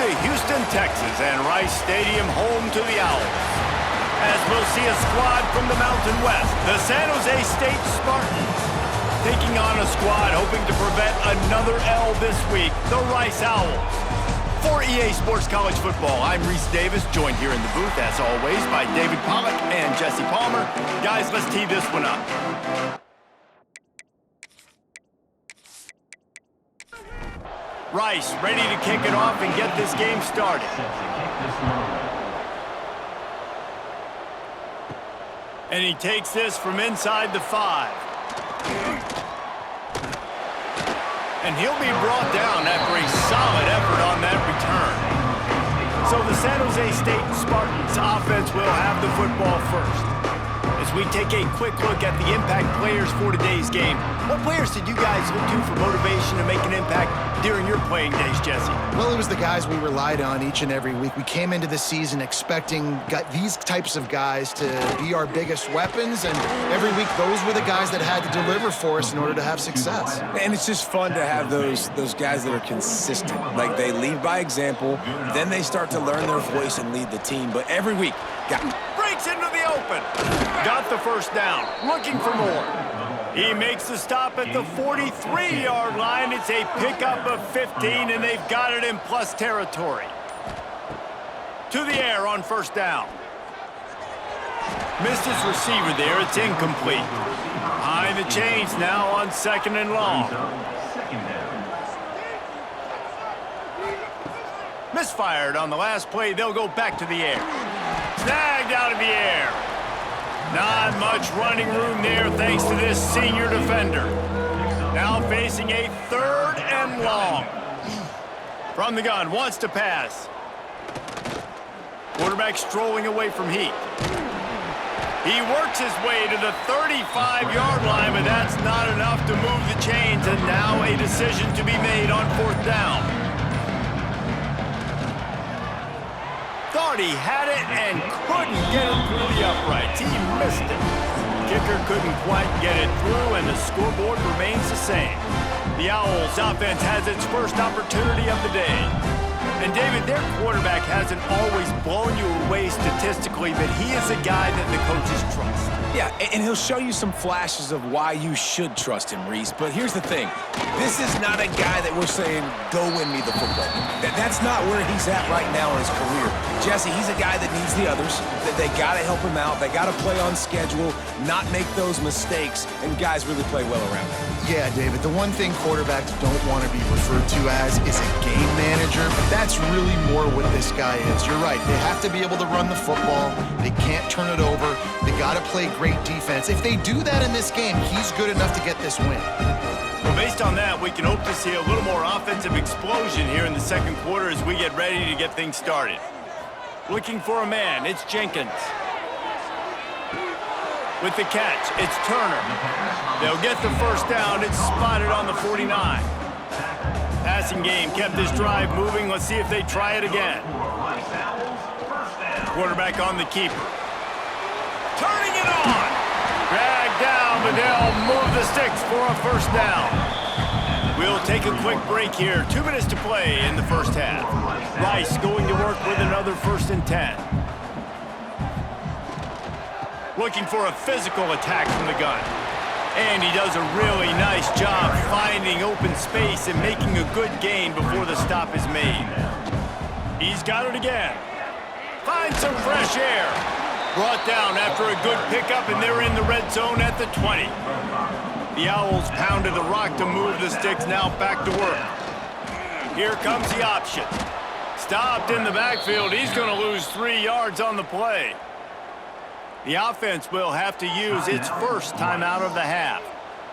to Houston, Texas, and Rice Stadium, home to the Owls. As we'll see a squad from the Mountain West, the San Jose State Spartans, taking on a squad hoping to prevent another L this week, the Rice Owls. For EA Sports College Football, I'm Reese Davis, joined here in the booth, as always, by David Pollack and Jesse Palmer. Guys, let's tee this one up. Rice ready to kick it off and get this game started. And he takes this from inside the 5. And he'll be brought down after a solid effort on that return. So the San Jose State Spartans offense will have the football first. As we take a quick look at the impact players for today's game, what players did you guys look to for motivation to make an impact during your playing days, Jesse? Well, it was the guys we relied on each and every week. We came into the season expecting these types of guys to be our biggest weapons, and every week those were the guys that had to deliver for us in order to have success. And it's just fun to have those guys that are consistent. Like, they lead by example, then they start to learn their voice and lead the team. But every week, breaks into the open. Got the first down, looking for more. He makes the stop at the 43-yard line. It's a pickup of 15, and they've got it in plus territory. To the air on first down. Missed his receiver there. It's incomplete. Behind the chains now on 2nd and long. Misfired on the last play. They'll go back to the air. Snagged out of the air. Not much running room there thanks to this senior defender. Now facing a 3rd and long. From the gun, wants to pass. Quarterback strolling away from heat. He works his way to the 35-yard line, but that's not enough to move the chains, and now a decision to be made on 4th down. Thought he had it and couldn't get it through the uprights. He missed it. Kicker couldn't quite get it through, and the scoreboard remains the same. The Owls offense has its first opportunity of the day. And David, their quarterback hasn't always blown you away statistically, but he is a guy that the coaches trust. yeah, and he'll show you some flashes of why you should trust him, Reese. But here's the thing. This is not a guy that we're saying, go win me the football. That's not where he's at right now in his career. Jesse, he's a guy that needs the others, that they got to help him out. They got to play on schedule, not make those mistakes, and guys really play well around him. Yeah, David, the one thing quarterbacks don't want to be referred to as is a game manager, but that's really more what this guy is. You're right. They have to be able to run the football. They can't turn it over. They got to play great defense. If they do that in this game, he's good enough to get this win. Well, based on that, we can hope to see a little more offensive explosion here in the second quarter as we get ready to get things started. Looking for a man, it's Jenkins. With the catch, it's Turner. They'll get the first down. It's spotted on the 49. Passing game kept this drive moving. Let's see if they try it again. Quarterback on the keeper. Turning it on. Dragged down, but they'll move the sticks for a first down. We'll take a quick break here. 2 minutes to play in the first half. Rice going to work with another 1st and 10. Looking for a physical attack from the gun. And he does a really nice job finding open space and making a good gain before the stop is made. He's got it again. Finds some fresh air. Brought down after a good pickup, and they're in the red zone at the 20. The Owls pounded the rock to move the sticks, now back to work. Here comes the option. Stopped in the backfield. He's going to lose 3 yards on the play. The offense will have to use its first timeout of the half.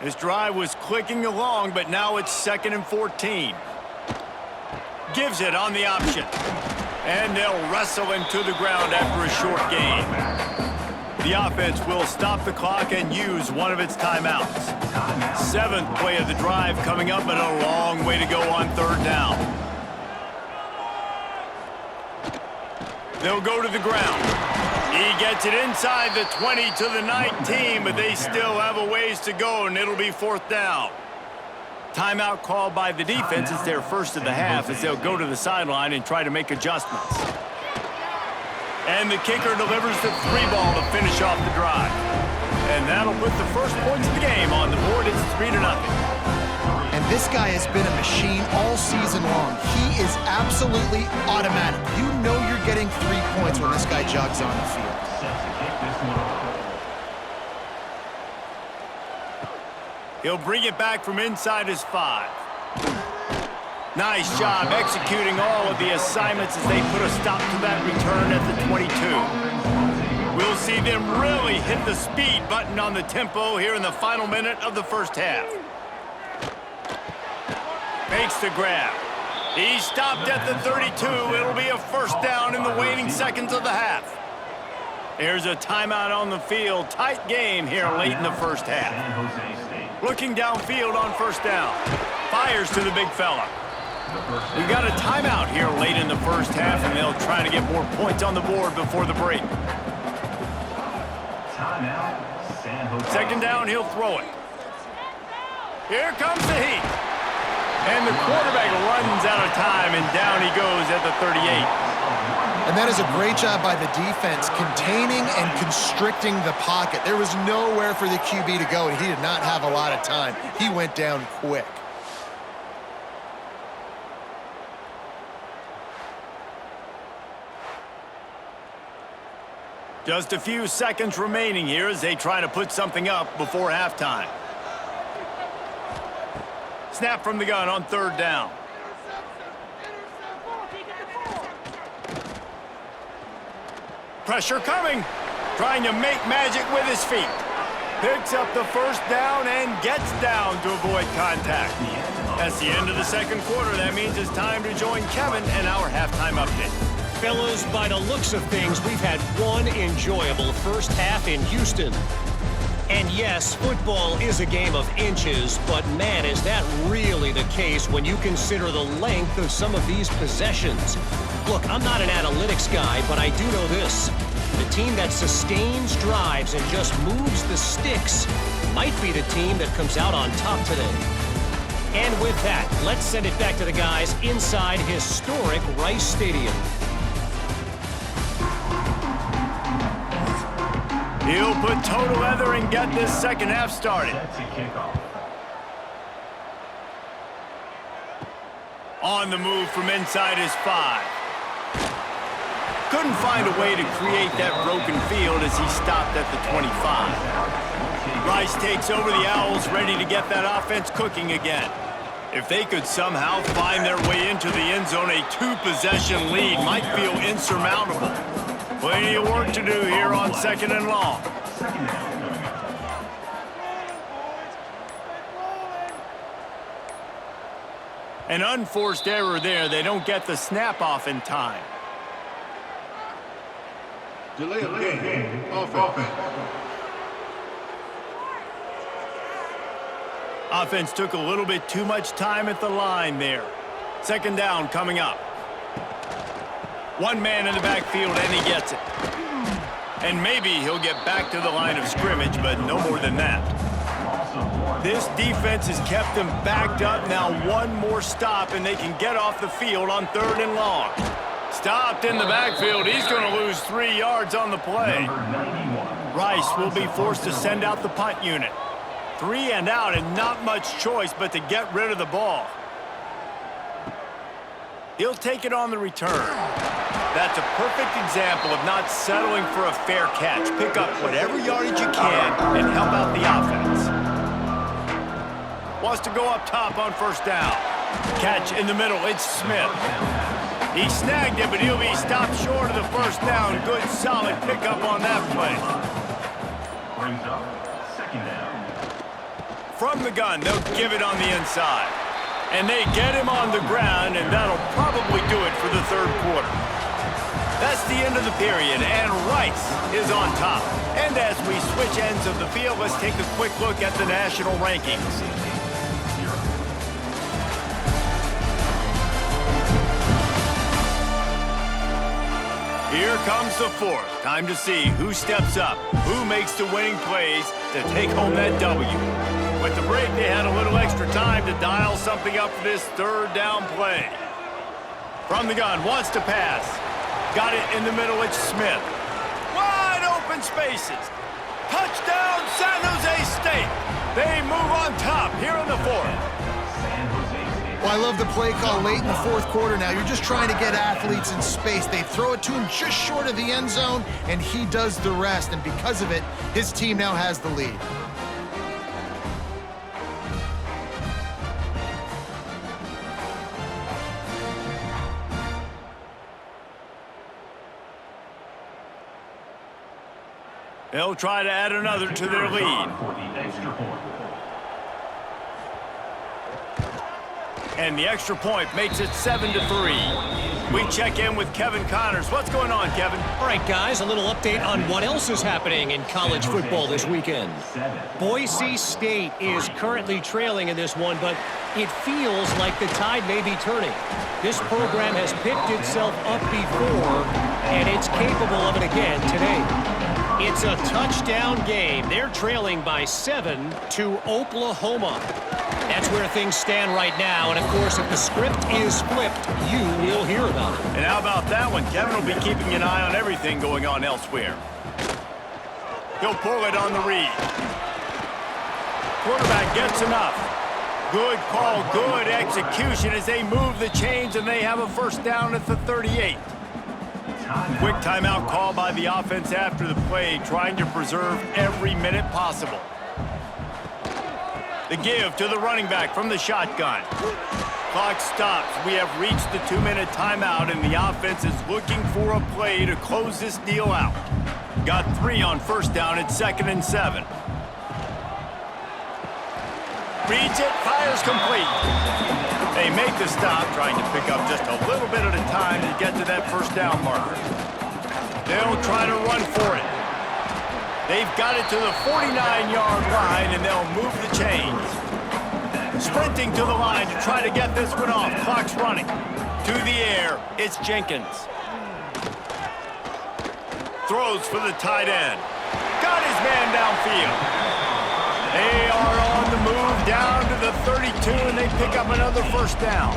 This drive was clicking along, but now it's 2nd and 14. Gives it on the option. And they'll wrestle him to the ground after a short gain. The offense will stop the clock and use one of its timeouts. 7th play of the drive coming up, but a long way to go on 3rd down. They'll go to the ground. He gets it inside the 20 to the 19, but they still have a ways to go, and it'll be 4th down. Timeout called by the defense. It's their first of the half as they'll go to the sideline and try to make adjustments. And the kicker delivers the 3-ball to finish off the drive. And that'll put the first points of the game on the board. It's 3-0. And this guy has been a machine all season long. He is absolutely automatic. You know you're getting 3 points when this guy jogs on the field. He'll bring it back from inside his 5. Nice job executing all of the assignments as they put a stop to that return at the 22. We'll see them really hit the speed button on the tempo here in the final minute of the first half. Makes the grab. He stopped at the 32. It'll be a first down in the waning seconds of the half. There's a timeout on the field. Tight game here late in the first half. Looking downfield on first down. Fires to the big fella. We've got a timeout here late in the first half, and they'll try to get more points on the board before the break. Second down, he'll throw it. Here comes the heat. And the quarterback runs out of time, and down he goes at the 38. And that is a great job by the defense, containing and constricting the pocket. There was nowhere for the QB to go, and he did not have a lot of time. He went down quick. Just a few seconds remaining here as they try to put something up before halftime. Snap from the gun on third down. Pressure coming. Trying to make magic with his feet. Picks up the first down and gets down to avoid contact. That's the end of the second quarter. That means it's time to join Kevin and our halftime update. Fellas, by the looks of things, we've had one enjoyable first half in Houston. And yes, football is a game of inches, but man, is that really the case when you consider the length of some of these possessions. Look, I'm not an analytics guy, but I do know this. The team that sustains drives and just moves the sticks might be the team that comes out on top today. And with that, let's send it back to the guys inside historic Rice Stadium. He'll put total leather and get this second half started. On the move from inside his 5. Couldn't find a way to create that broken field as he stopped at the 25. Rice takes over the Owls, ready to get that offense cooking again. If they could somehow find their way into the end zone, a 2-possession lead might feel insurmountable. Plenty of work to do here on second and long. An unforced error there. They don't get the snap off in time. Delay of game. Offense. Offense took a little bit too much time at the line there. Second down coming up. One man in the backfield, and he gets it. And maybe he'll get back to the line of scrimmage, but no more than that. This defense has kept them backed up. Now one more stop, and they can get off the field on third and long. Stopped in the backfield. He's going to lose 3 yards on the play. Rice will be forced to send out the punt unit. 3 and out, and not much choice but to get rid of the ball. He'll take it on the return. That's a perfect example of not settling for a fair catch. Pick up whatever yardage you can and help out the offense. Wants to go up top on first down. Catch in the middle. It's Smith. He snagged it, but he'll be stopped short of the first down. Good, solid pickup on that play. Brings up second down. From the gun, they'll give it on the inside. And they get him on the ground, and that'll probably do it for the third quarter. That's the end of the period, and Rice is on top. And as we switch ends of the field, let's take a quick look at the national rankings. Here comes the fourth. Time to see who steps up, who makes the winning plays to take home that W. With the break, they had a little extra time to dial something up for this third down play. From the gun, wants to pass. Got it in the middle, it's Smith. Wide open spaces. Touchdown, San Jose State. They move on top here in the fourth. Well, I love the play call late in the fourth quarter now. You're just trying to get athletes in space. They throw it to him just short of the end zone, and he does the rest. And because of it, his team now has the lead. They'll try to add another to their lead. And the extra point makes it 7-3. We check in with Kevin Connors. What's going on, Kevin? All right, guys, a little update on what else is happening in college football this weekend. Boise State is currently trailing in this one, but it feels like the tide may be turning. This program has picked itself up before, and it's capable of it again today. It's a touchdown game. They're trailing by 7 to Oklahoma. That's where things stand right now, and of course, if the script is flipped, you will hear about it. And how about that one? Kevin will be keeping an eye on everything going on elsewhere. He'll pull it on the read. Quarterback gets enough. Good call, good execution as they move the chains, and they have a first down at the 38. Quick timeout call by the offense after the play, trying to preserve every minute possible. The give to the running back from the shotgun. Clock stops. We have reached the 2-minute timeout, and the offense is looking for a play to close this deal out. Got 3 on first down at 2nd and 7. Reads it, fires complete. They make the stop, trying to pick up just a little bit at a time to get to that first down marker. They'll try to run for it. They've got it to the 49-yard line, and they'll move the chains. Sprinting to the line to try to get this one off. Clock's running. To the air, it's Jenkins. Throws for the tight end. Got his man downfield. They are on the move down to the 32, and they pick up another first down.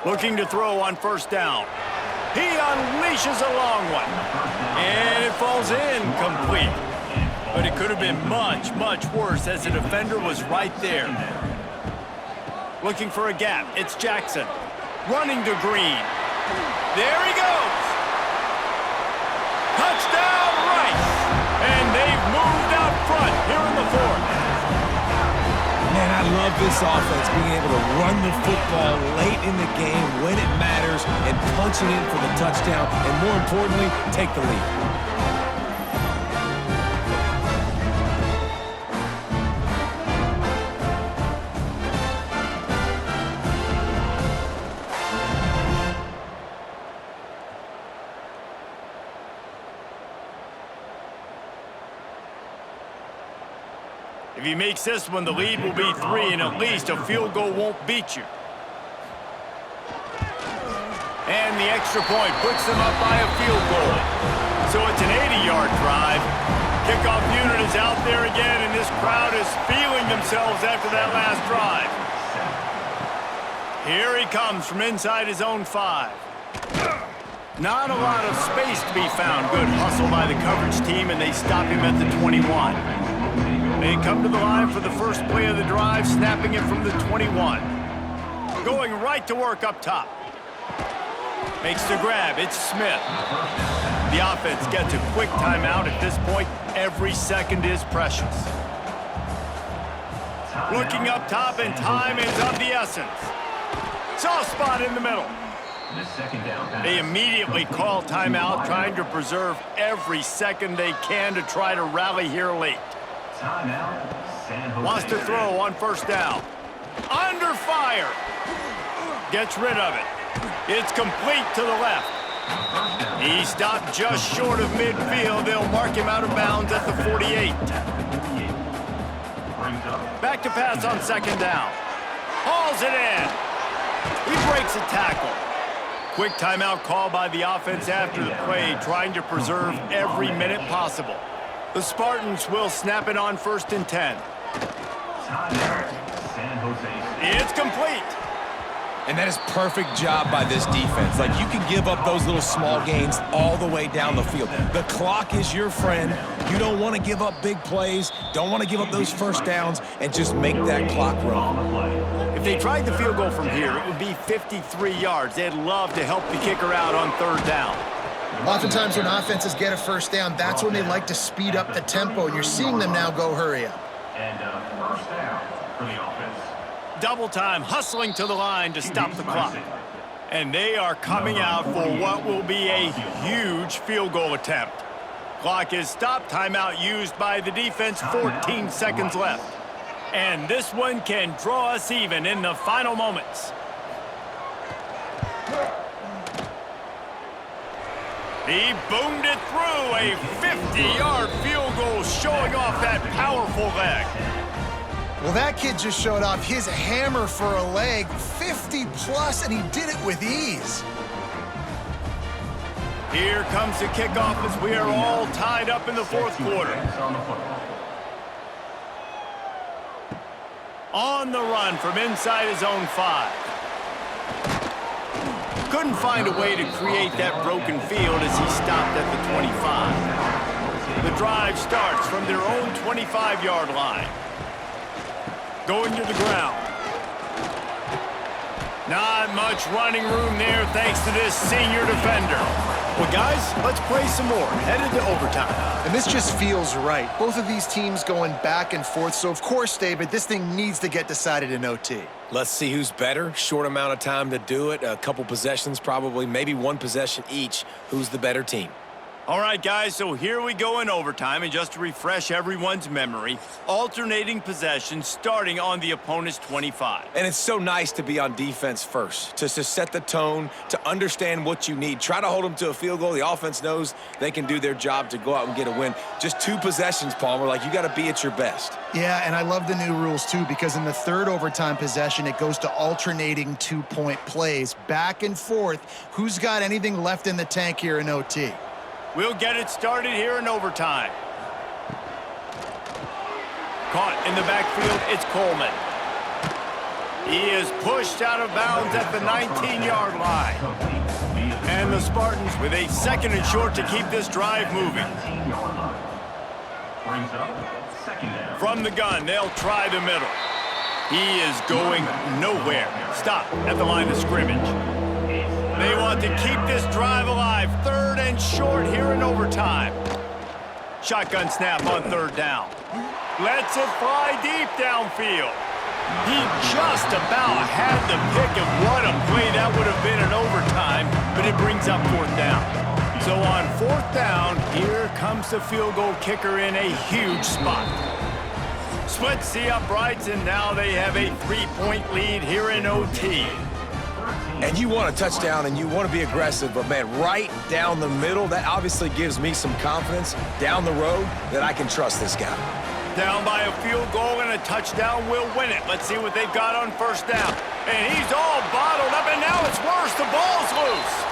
Looking to throw on first down. He unleashes a long one. And it falls incomplete. But it could have been much, much worse as the defender was right there. Looking for a gap. It's Jackson. Running to Green. There he goes. Touchdown, Rice. And they've moved out front here in the fourth. Man, I love this offense being able to run the football late in the game when it matters and punching in for the touchdown and, more importantly, take the lead. If he makes this one, the lead will be 3, and at least a field goal won't beat you. And the extra point puts them up by a field goal. So it's an 80-yard drive. Kickoff unit is out there again, and this crowd is feeling themselves after that last drive. Here he comes from inside his own 5. Not a lot of space to be found. Good hustle by the coverage team, and they stop him at the 21. They come to the line for the first play of the drive, snapping it from the 21. Going right to work up top. Makes the grab. It's Smith. The offense gets a quick timeout. At this point, every second is precious. Looking up top, and time is of the essence. Soft spot in the middle. They immediately call timeout, trying to preserve every second they can to try to rally here late. Wants to throw on first down. Under fire. Gets rid of it. It's complete to the left. He stopped just short of midfield. They'll mark him out of bounds at the 48. Back to pass on second down. Hauls it in. He breaks a tackle. Quick timeout call by the offense after the play, trying to preserve every minute possible. The Spartans will snap it on 1st and 10. San Jose. It's complete. And that is perfect job by this defense. Like, you can give up those little small gains all the way down the field. The clock is your friend. You don't want to give up big plays, don't want to give up those first downs, and just make that clock run. If they tried the field goal from here, it would be 53 yards. They'd love to help the kicker out on 3rd down. Oftentimes when offenses get a first down, that's when they like to speed up the tempo, and you're seeing them now go hurry up. And first down for the offense. Double time, hustling to the line to stop the clock. And they are coming out for what will be a huge field goal attempt. Clock is stopped, timeout used by the defense, 14 seconds left. And this one can draw us even in the final moments. He boomed it through, a 50-yard field goal showing off that powerful leg. Well, that kid just showed off his hammer for a leg, 50-plus, and he did it with ease. Here comes the kickoff as we are all tied up in the 4th quarter. On the run from inside his own 5. Couldn't find a way to create that broken field as he stopped at the 25. The drive starts from their own 25-yard line. Going to the ground. Not much running room there thanks to this senior defender. Well, guys, let's play some more. Headed to overtime. And this just feels right. Both of these teams going back and forth. So, of course, David, this thing needs to get decided in OT. Let's see who's better. Short amount of time to do it. A couple possessions probably, maybe one possession each. Who's the better team? All right, guys, so here we go in overtime, and just to refresh everyone's memory, alternating possessions starting on the opponent's 25. And it's so nice to be on defense first, to set the tone, to understand what you need. Try to hold them to a field goal. The offense knows they can do their job to go out and get a win. Just 2 possessions, Palmer, like you got to be at your best. Yeah, and I love the new rules, too, because in the 3rd overtime possession, it goes to alternating 2-point plays, back and forth. Who's got anything left in the tank here in OT? We'll get it started here in overtime. Caught in the backfield, it's Coleman. He is pushed out of bounds at the 19-yard line. And the Spartans with a 2nd and short to keep this drive moving. From the gun, they'll try the middle. He is going nowhere. Stop at the line of scrimmage. They want to keep this drive alive. 3rd and short here in overtime. Shotgun snap on 3rd down. Lets it fly deep downfield. He just about had the pick of what a play that would have been in overtime, but it brings up 4th down. So on 4th down, here comes the field goal kicker in a huge spot. Splits the uprights, and now they have a 3-point lead here in OT. And you want a touchdown and you want to be aggressive, but man, right down the middle, that obviously gives me some confidence down the road that I can trust this guy. Down by a field goal and a touchdown will win it. Let's see what they've got on 1st down. And he's all bottled up, and now it's worse. The ball's loose.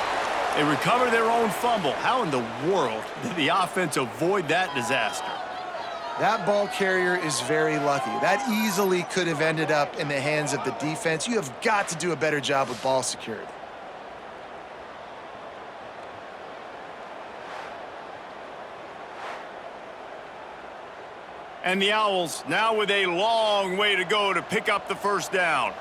They recover their own fumble. How in the world did the offense avoid that disaster? That ball carrier is very lucky. That easily could have ended up in the hands of the defense. You have got to do a better job with ball security. And the Owls now with a long way to go to pick up the 1st down.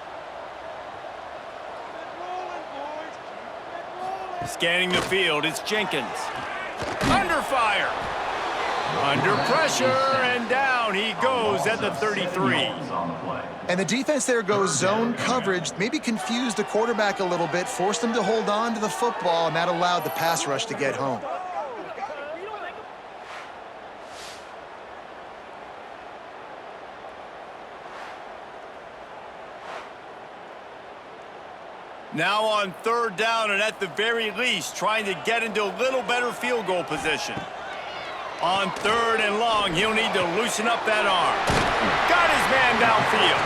Scanning the field, it's Jenkins. Under fire. Under pressure, and down he goes at the 33. And the defense there goes zone coverage, maybe confused the quarterback a little bit, forced him to hold on to the football, and that allowed the pass rush to get home. Now on 3rd down, and at the very least, trying to get into a little better field goal position. On 3rd and long, he'll need to loosen up that arm. Got his man downfield.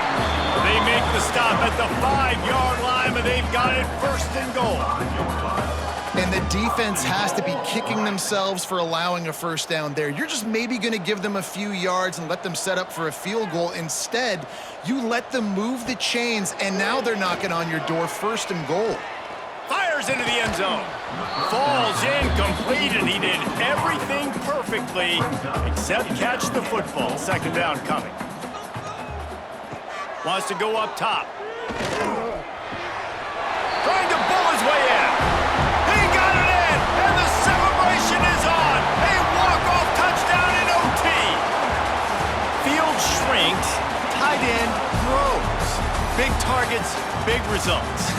They make the the stop at the 5-yard line, but they've got it first and goal. And the defense has to be kicking themselves for allowing a first down there. You're just maybe going to give them a few yards and let them set up for a field goal. Instead, you let them move the chains, and now they're knocking on your door, first and goal. Fires into the end zone. Falls incomplete, and he did everything perfectly except catch the football. Second down coming. Wants to go up top. Trying to bull his way in. He got it in, and the celebration is on. A walk-off touchdown in OT. Field shrinks, tight end grows. Big targets, big results.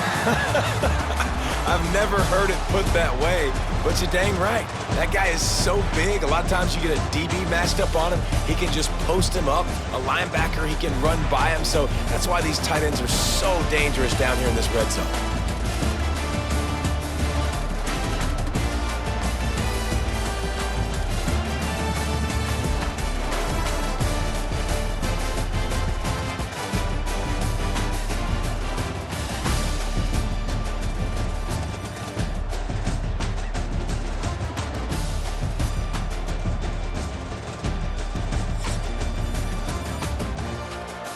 I've never heard it put that way, but you're dang right. That guy is so big. A lot of times you get a DB matched up on him. He can just post him up. A linebacker, he can run by him. So that's why these tight ends are so dangerous down here in this red zone.